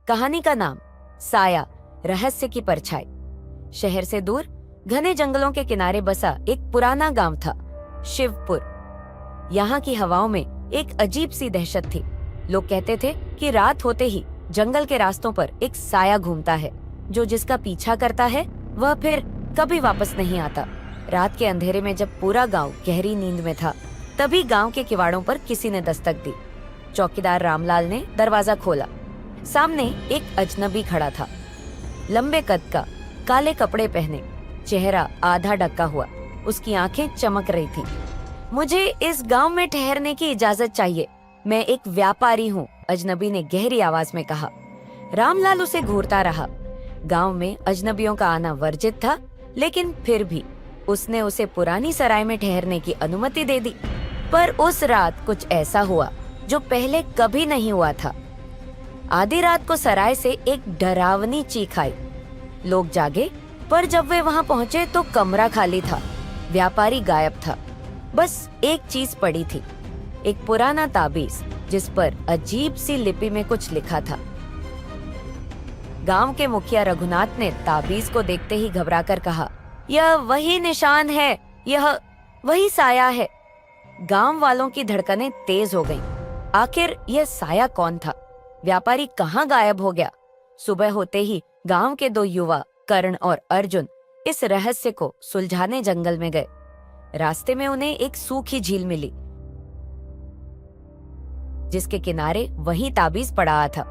कहानी का नाम साया, रहस्य की परछाई। शहर से दूर घने जंगलों के किनारे बसा एक पुराना गांव था, शिवपुर। यहाँ की हवाओं में एक अजीब सी दहशत थी। लोग कहते थे कि रात होते ही जंगल के रास्तों पर एक साया घूमता है, जो जिसका पीछा करता है वह फिर कभी वापस नहीं आता। रात के अंधेरे में जब पूरा गांव गहरी नींद में था, तभी गांव के किवाड़ों पर किसी ने दस्तक दी। चौकीदार रामलाल ने दरवाजा खोला। सामने एक अजनबी खड़ा था, लंबे कद का, काले कपड़े पहने, चेहरा आधा ढका हुआ, उसकी आंखें चमक रही थीं। मुझे इस गांव में ठहरने की इजाजत चाहिए, मैं एक व्यापारी हूँ, अजनबी ने गहरी आवाज में कहा। रामलाल उसे घूरता रहा। गांव में अजनबियों का आना वर्जित था, लेकिन फिर भी उसने उसे पुरानी सराय में ठहरने की अनुमति दे दी। पर उस रात कुछ ऐसा हुआ जो पहले कभी नहीं हुआ था। आधी रात को सराय से एक डरावनी चीख आई। लोग जागे, पर जब वे वहां पहुंचे तो कमरा खाली था, व्यापारी गायब था। बस एक चीज पड़ी थी, एक पुराना ताबीज जिस पर अजीब सी लिपि में कुछ लिखा था। गांव के मुखिया रघुनाथ ने ताबीज को देखते ही घबराकर कहा, यह वही निशान है, यह वही साया है। गांव वालों की धड़कनें तेज हो गईं। आखिर यह साया कौन था? व्यापारी कहाँ गायब हो गया? सुबह होते ही गांव के दो युवा, कर्ण और अर्जुन, इस रहस्य को सुलझाने जंगल में गए। रास्ते में उन्हें एक सूखी झील मिली, जिसके किनारे वही ताबीज पड़ा था।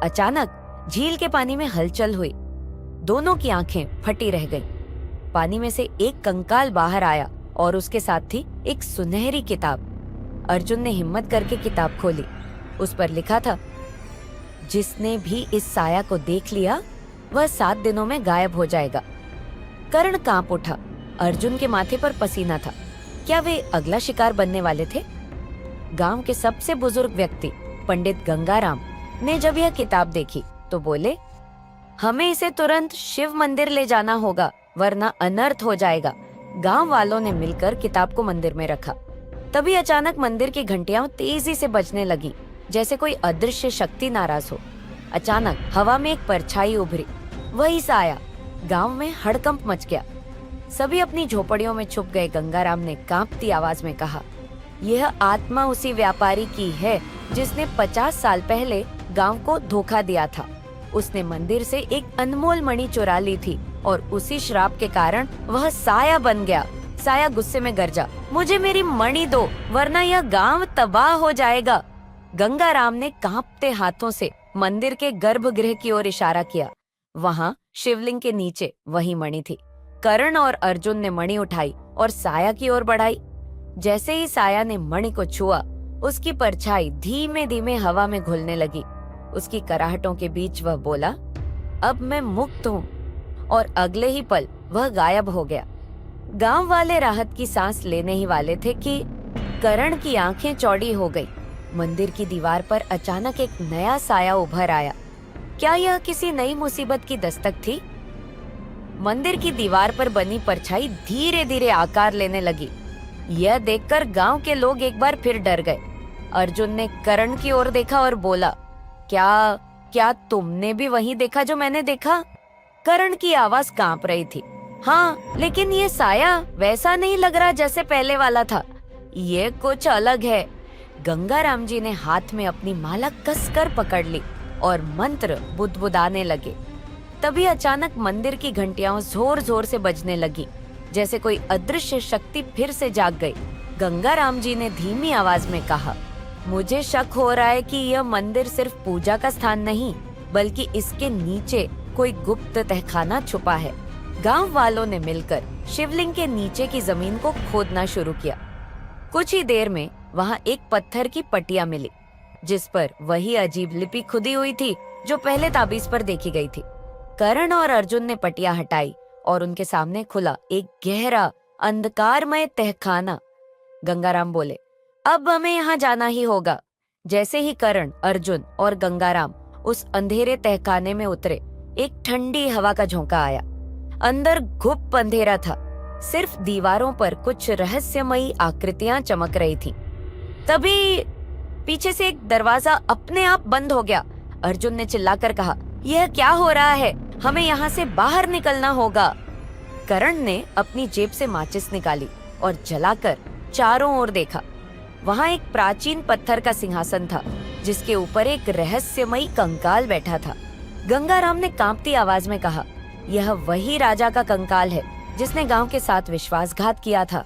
अचानक झील के पानी में हलचल हुई। दोनों की आंखें फटी रह गईं। पानी में से एक कंकाल बाहर आया और उसके साथ थी एक सुनहरी किताब। अर्जुन ने हिम्मत करके किताब खोली। उस पर लिखा था, जिसने भी इस साया को देख लिया वह 7 दिनों में गायब हो जाएगा। कर्ण कांप उठा। अर्जुन के माथे पर पसीना था। क्या वे अगला शिकार बनने वाले थे? गांव के सबसे बुजुर्ग व्यक्ति पंडित गंगाराम ने जब यह किताब देखी तो बोले, हमें इसे तुरंत शिव मंदिर ले जाना होगा, वरना अनर्थ हो जाएगा। गांव वालों ने मिलकर किताब को मंदिर में रखा। तभी अचानक मंदिर की घंटियां तेजी से बजने लगी, जैसे कोई अदृश्य शक्ति नाराज हो। अचानक हवा में एक परछाई उभरी, वही साया। गांव में हड़कंप मच गया। सभी अपनी झोपड़ियों में छुप गए। गंगाराम ने कांपती आवाज में कहा, यह आत्मा उसी व्यापारी की है जिसने 50 साल पहले गांव को धोखा दिया था। उसने मंदिर से एक अनमोल मणि चुरा ली थी और उसी श्राप के कारण वह साया बन गया। साया गुस्से में गरजा, मुझे मेरी मणि दो, वरना यह गांव तबाह हो जाएगा। गंगाराम ने कांपते हाथों से मंदिर के गर्भगृह की ओर इशारा किया। वहां शिवलिंग के नीचे वही मणि थी। कर्ण और अर्जुन ने मणि उठाई और साया की ओर बढ़ाई। जैसे ही साया ने मणि को छुआ, उसकी परछाई धीमे धीमे हवा में घुलने लगी। उसकी कराहटों के बीच वह बोला, अब मैं मुक्त हूँ। और अगले ही पल वह गायब हो गया। गांव वाले राहत की सांस लेने ही वाले थे कि कर्ण की आंखें चौड़ी हो गई। मंदिर की दीवार पर अचानक एक नया साया उभर आया। क्या यह किसी नई मुसीबत की दस्तक थी? मंदिर की दीवार पर बनी परछाई धीरे धीरे आकार लेने लगी। यह देखकर गांव के लोग एक बार फिर डर गए। अर्जुन ने कर्ण की ओर देखा और बोला, क्या तुमने भी वही देखा जो मैंने देखा? कर्ण की आवाज कांप रही थी। हाँ, लेकिन ये साया वैसा नहीं लग रहा जैसे पहले वाला था। ये कुछ अलग है। गंगाराम जी ने हाथ में अपनी माला कसकर पकड़ ली और मंत्र बुदबुदाने लगे। तभी अचानक मंदिर की घंटियां जोर जोर से बजने लगी, जैसे कोई अदृश्य शक्ति फिर से जाग गई। गंगाराम जी ने धीमी आवाज में कहा, मुझे शक हो रहा है कि यह मंदिर सिर्फ पूजा का स्थान नहीं, बल्कि इसके नीचे कोई गुप्त तहखाना छुपा है। गांव वालों ने मिलकर शिवलिंग के नीचे की जमीन को खोदना शुरू किया। कुछ ही देर में वहां एक पत्थर की पटिया मिली, जिस पर वही अजीब लिपि खुदी हुई थी जो पहले ताबीज पर देखी गई थी। कर्ण और अर्जुन ने पटिया हटाई और उनके सामने खुला एक गहरा अंधकारमय तहखाना। गंगाराम बोले, अब हमें यहाँ जाना ही होगा। जैसे ही कर्ण, अर्जुन और गंगाराम उस अंधेरे तहखाने में उतरे, एक ठंडी हवा का झोंका आया। अंदर घुप अंधेरा था। सिर्फ दीवारों पर कुछ रहस्यमयी आकृतियां चमक रही थीं। तभी पीछे से एक दरवाजा अपने आप बंद हो गया। अर्जुन ने चिल्लाकर कहा, यह क्या हो रहा है? हमें यहाँ से बाहर निकलना होगा। कर्ण ने अपनी जेब से माचिस निकाली और जलाकर चारों ओर देखा। वहाँ एक प्राचीन पत्थर का सिंहासन था, जिसके ऊपर एक रहस्यमयी कंकाल बैठा था। गंगाराम ने कांपती आवाज में कहा, यह वही राजा का कंकाल है जिसने गांव के साथ विश्वासघात किया था।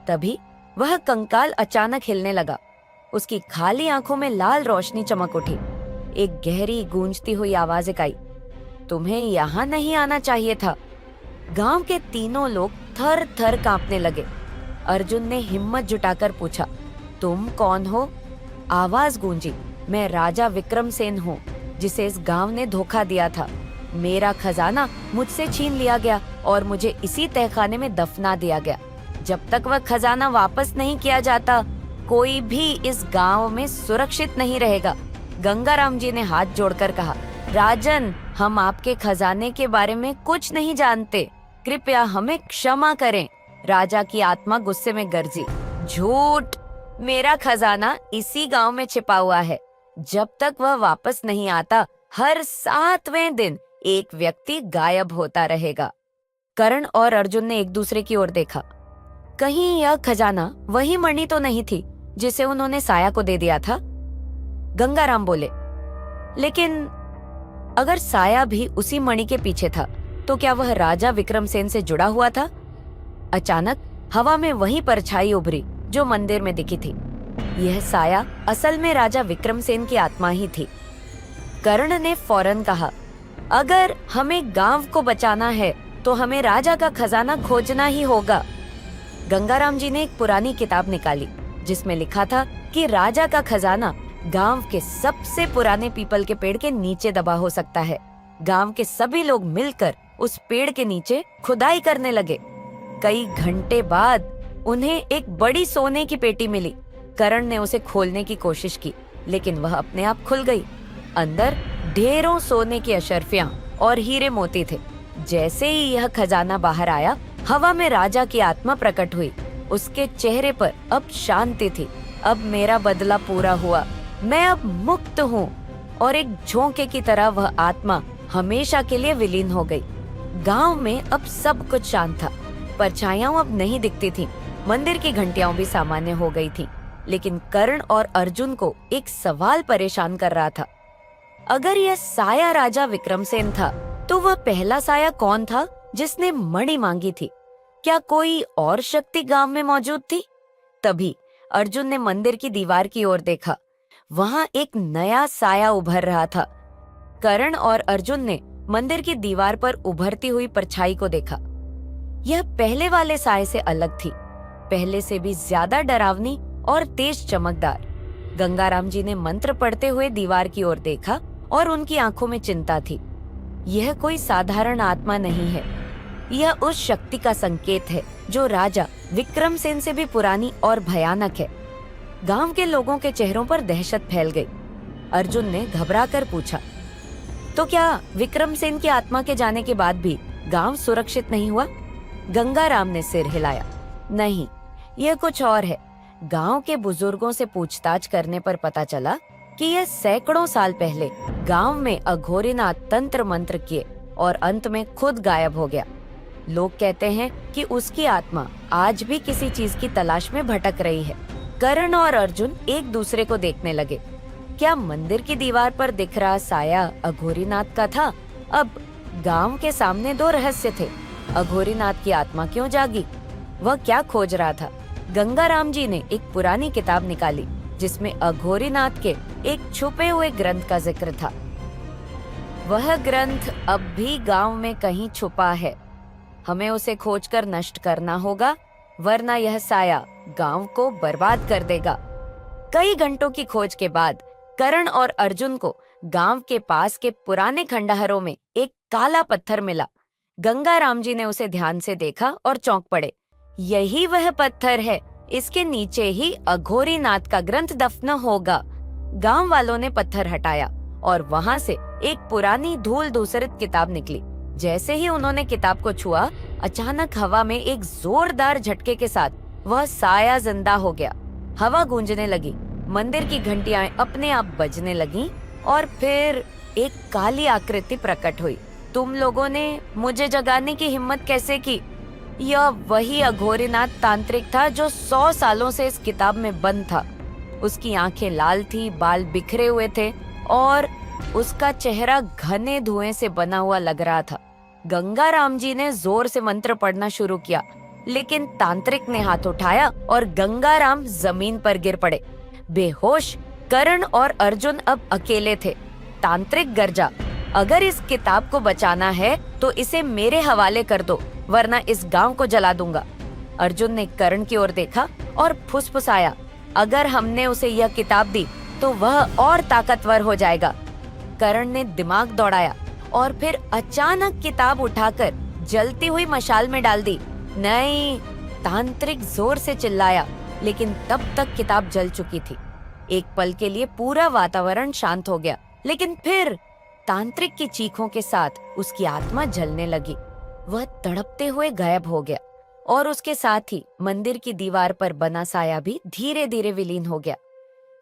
तभी वह कंकाल अचानक हिलने लगा। उसकी खाली आंखों में लाल रोशनी चमक उठी। एक गहरी गूंजती हुई आवाज आई, तुम्हें यहाँ नहीं आना चाहिए था। गांव के तीनों लोग थर थर कांपने लगे। अर्जुन ने हिम्मत जुटाकर पूछा, तुम कौन हो? आवाज गूंजी, मैं राजा विक्रमसेन हूँ, जिसे इस गांव ने धोखा दिया था। मेरा खजाना मुझसे छीन लिया गया और मुझे इसी तहखाने में दफना दिया गया। जब तक वह खजाना वापस नहीं किया जाता, कोई भी इस गांव में सुरक्षित नहीं रहेगा। गंगाराम जी ने हाथ जोड़कर कहा, राजन, हम आपके खजाने के बारे में कुछ नहीं जानते, कृपया हमें क्षमा करें। राजा की आत्मा गुस्से में गरजी, झूठ! मेरा खजाना इसी गांव में छिपा हुआ है। जब तक वह वापस नहीं आता, हर 7वें दिन एक व्यक्ति गायब होता रहेगा। कर्ण और अर्जुन ने एक दूसरे की ओर देखा। कहीं यह खजाना वही मणि तो नहीं थी जिसे उन्होंने साया को दे दिया था? गंगाराम बोले, लेकिन अगर साया भी उसी मणि के पीछे था, तो क्या वह राजा विक्रमसेन से जुड़ा हुआ था? अचानक हवा में वही परछाई उभरी जो मंदिर में दिखी थी। यह साया असल में राजा विक्रमसेन की आत्मा ही थी। कर्ण ने फौरन कहा, अगर हमें गांव को बचाना है तो हमें राजा का खजाना खोजना ही होगा। गंगाराम जी ने एक पुरानी किताब निकाली जिसमें लिखा था कि राजा का खजाना गांव के सबसे पुराने पीपल के पेड़ के नीचे दबा हो सकता है। गांव के सभी लोग मिलकर उस पेड़ के नीचे खुदाई करने लगे। कई घंटे बाद उन्हें एक बड़ी सोने की पेटी मिली। कर्ण ने उसे खोलने की कोशिश की, लेकिन वह अपने आप खुल गई। अंदर ढेरों सोने की अशर्फियां और हीरे मोती थे। जैसे ही यह खजाना बाहर आया, हवा में राजा की आत्मा प्रकट हुई। उसके चेहरे पर अब शांति थी। अब मेरा बदला पूरा हुआ, मैं अब मुक्त हूँ। और एक झोंके की तरह वह आत्मा हमेशा के लिए विलीन हो गई। गांव में अब सब कुछ शांत था। परछाइयां अब नहीं दिखती थीं। मंदिर की घंटियां भी सामान्य हो गई थीं। लेकिन कर्ण और अर्जुन को एक सवाल परेशान कर रहा था। अगर यह साया राजा विक्रमसेन था, तो वह पहला साया कौन था जिसने मणि मांगी थी? क्या कोई और शक्ति गांव में मौजूद थी? तभी अर्जुन ने मंदिर की दीवार की ओर देखा। वहां एक नया साया उभर रहा था। कर्ण और अर्जुन ने मंदिर की दीवार पर उभरती हुई परछाई को देखा। यह पहले वाले साये से अलग थी, पहले से भी ज्यादा डरावनी और तेज चमकदार। गंगाराम जी ने मंत्र पढ़ते हुए दीवार की ओर देखा और उनकी आंखों में चिंता थी। यह कोई साधारण आत्मा नहीं है, यह उस शक्ति का संकेत है जो राजा विक्रमसेन से भी पुरानी और भयानक है। गांव के लोगों के चेहरों पर दहशत फैल गई। अर्जुन ने घबराकर पूछा, तो क्या विक्रमसेन की आत्मा के जाने के बाद भी गांव सुरक्षित नहीं हुआ? गंगाराम ने सिर हिलाया, नहीं, यह कुछ और है। गांव के बुजुर्गों से पूछताछ करने पर पता चला कि यह सैकड़ों साल पहले गांव में अघोरीनाथ तंत्र मंत्र किए और अंत में खुद गायब हो गया। लोग कहते हैं कि उसकी आत्मा आज भी किसी चीज की तलाश में भटक रही है। कर्ण और अर्जुन एक दूसरे को देखने लगे। क्या मंदिर की दीवार पर दिख रहा साया अघोरीनाथ का था? अब गांव के सामने दो रहस्य थे। अघोरीनाथ की आत्मा क्यों जागी? वह क्या खोज रहा था? गंगाराम जी ने एक पुरानी किताब निकाली जिसमें अघोरीनाथ के एक छुपे हुए ग्रंथ का जिक्र था। वह ग्रंथ अब भी गांव में कहीं छुपा है। हमें उसे खोजकर नष्ट करना होगा, वरना यह साया गांव को बर्बाद कर देगा। कई घंटों की खोज के बाद कर्ण और अर्जुन को गांव के पास के पुराने खंडहरों में एक काला पत्थर मिला। गंगाराम जी ने उसे ध्यान से देखा और चौंक पड़े। यही वह पत्थर है, इसके नीचे ही अघोरीनाथ का ग्रंथ दफन होगा। गांव वालों ने पत्थर हटाया और वहां से एक पुरानी धूल धूसरित किताब निकली। जैसे ही उन्होंने किताब को छुआ, अचानक हवा में एक जोरदार झटके के साथ वह साया जिंदा हो गया। हवा गूंजने लगी, मंदिर की घंटियां अपने आप बजने लगीं और फिर एक काली आकृति प्रकट हुई। तुम लोगों ने मुझे जगाने की हिम्मत कैसे की? यह वही अघोरीनाथ तांत्रिक था जो 100 सालों से इस किताब में बंद था। उसकी आंखें लाल थी, बाल बिखरे हुए थे और उसका चेहरा घने धुएं से बना हुआ लग रहा था। गंगाराम जी ने जोर से मंत्र पढ़ना शुरू किया, लेकिन तांत्रिक ने हाथ उठाया और गंगाराम जमीन पर गिर पड़े बेहोश। कर्ण और अर्जुन अब अकेले थे। तांत्रिक गर्जा, अगर इस किताब को बचाना है तो इसे मेरे हवाले कर दो, वरना इस गांव को जला दूंगा। अर्जुन ने कर्ण की ओर देखा और फुसफुसाया, अगर हमने उसे यह किताब दी तो वह और ताकतवर हो जाएगा। कर्ण ने दिमाग दौड़ाया और फिर अचानक किताब उठाकर जलती हुई मशाल में डाल दी। नहीं, तांत्रिक जोर से चिल्लाया, लेकिन तब तक किताब जल चुकी थी। एक पल के लिए पूरा वातावरण शांत हो गया, लेकिन फिर तांत्रिक की चीखों के साथ उसकी आत्मा जलने लगी। वह तड़पते हुए गायब हो गया और उसके साथ ही मंदिर की दीवार पर बना साया भी धीरे धीरे विलीन हो गया।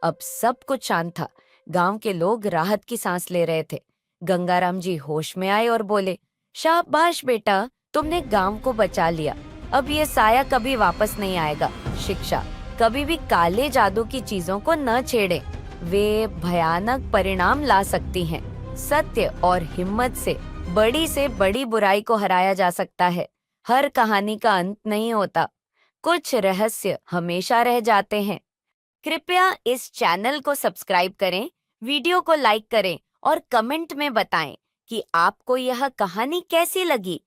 अब सब कुछ शांत था। गांव के लोग राहत की सांस ले रहे थे। गंगाराम जी होश में आए और बोले, शाबाश बेटा, तुमने गांव को बचा लिया। अब ये साया कभी वापस नहीं आएगा। शिक्षा, कभी भी काले जादू की चीजों को न छेड़े, वे भयानक परिणाम ला सकती हैं। सत्य और हिम्मत से बड़ी बुराई को हराया जा सकता है। हर कहानी का अंत नहीं होता, कुछ रहस्य हमेशा रह जाते हैं। कृपया इस चैनल को सब्सक्राइब करें, वीडियो को लाइक करें और कमेंट में बताएं कि आपको यह कहानी कैसी लगी।